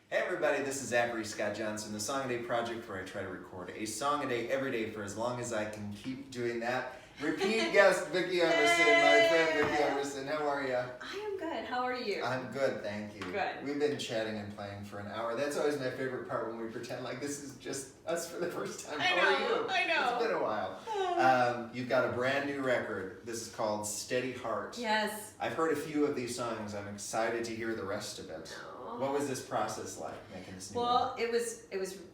Hey everybody, this is Zachary Scot Johnson, the Song a Day Project, where I try to record a song a day every day for as long as I can keep doing that. Repeat guest Vicky Emerson, my friend Vicky Emerson. How are you? I am good. How are you? I'm good, thank you. Good. We've been chatting and playing for an hour. That's always my favorite part, when we pretend like this is just us for the first time. How are you? I know. It's been a while. You've got a brand new record. This is called Steady Heart. Yes. I've heard a few of these songs. I'm excited to hear the rest of it. Oh. What was this process like, making this new Well, it was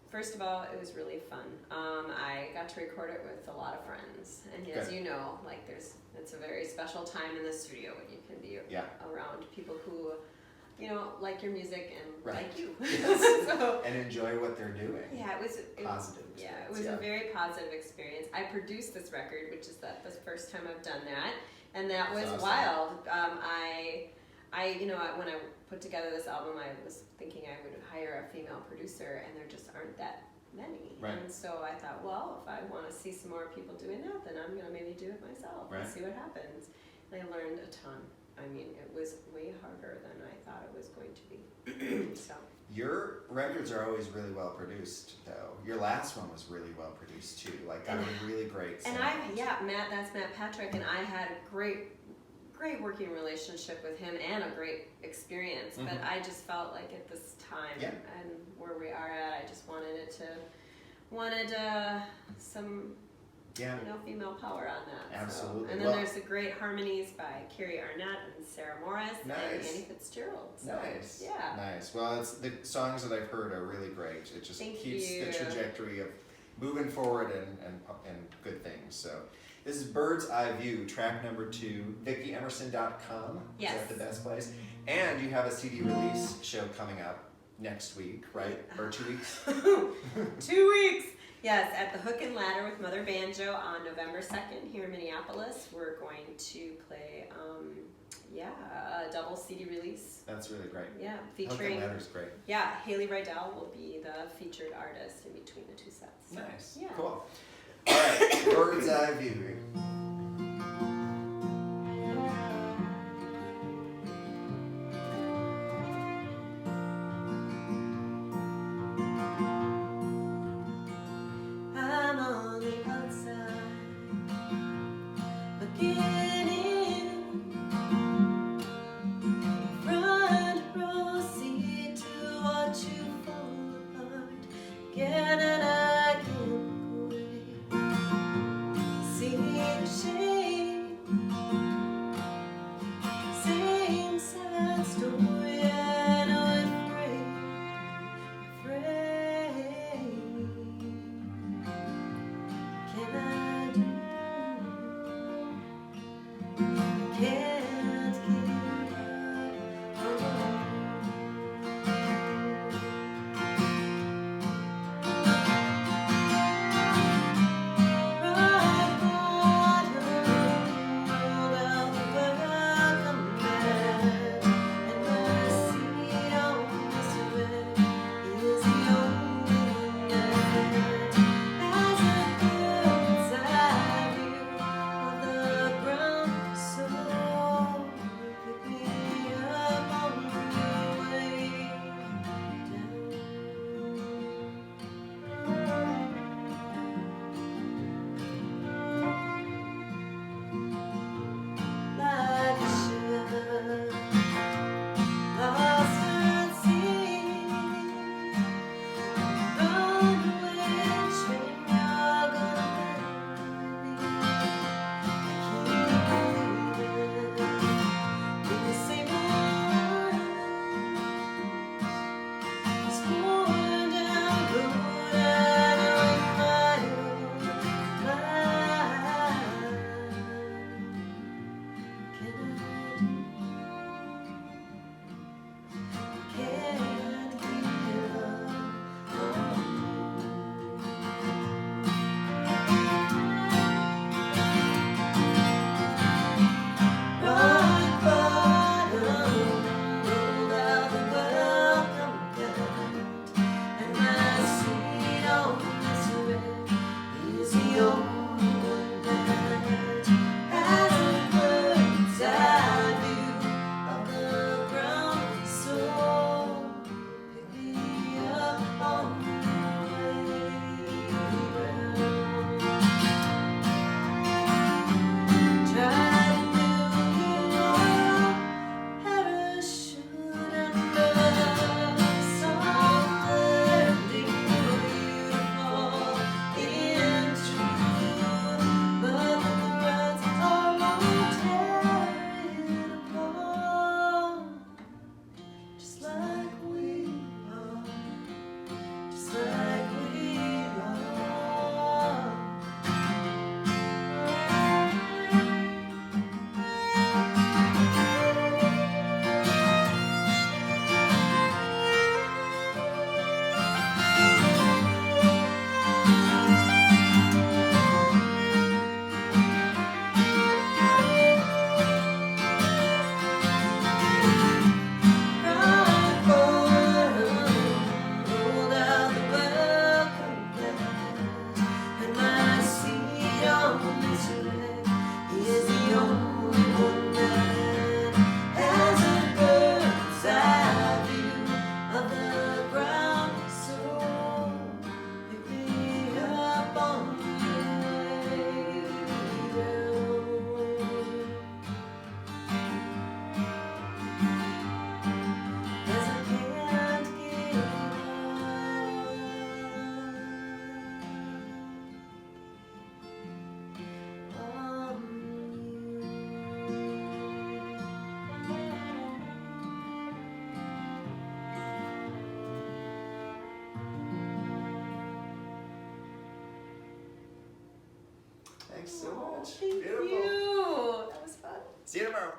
first of all, it was really fun. I got to record it with a lot of friends, and as you know, like it's a very special time in the studio when you can be around people who, you know, like your music and like you. So, and enjoy what they're doing. Yeah, it was positive. Yeah, it was a very positive experience. I produced this record, which is the first time I've done that, and that was awesome. wild. When I put together this album, I was thinking I would hire a female producer, and there just aren't that many. Right. And so I thought, well, if I want to see some more people doing that, then I'm going to maybe do it myself and see what happens. And I learned a ton. I mean, it was way harder than I thought it was going to be. So. Your records are always really well produced, though. Your last one was really well produced too. Like, got a really great sound. And that's Matt Patrick, and I had a great working relationship with him and a great experience. But I just felt like at this time and where we are at, I just wanted some female power on that. Absolutely. So. And then there's the great harmonies by Carrie Arnett and Sarah Morris and Annie Fitzgerald. So, nice. Yeah. Nice. Well, the songs that I've heard are really great. It just keeps the trajectory of moving forward and good things. So this is Bird's Eye View, track number 2, VickyEmerson.com. Yes. Is that the best place? And you have a CD release show coming up next week, right? Or 2 weeks? 2 weeks! Yes, at the Hook and Ladder with Mother Banjo on November 2nd here in Minneapolis. We're going to play, a double CD release. That's really great. Yeah, Hook and Ladder's great. Yeah, Haley Rydell will be the featured artist in between the two sets. So, nice. Yeah. Cool. All right, Bird's Eye View. I'm on the outside, looking in, front row seat to watch you fall apart again and again. See the Thank Beautiful. you. That was fun. See you tomorrow.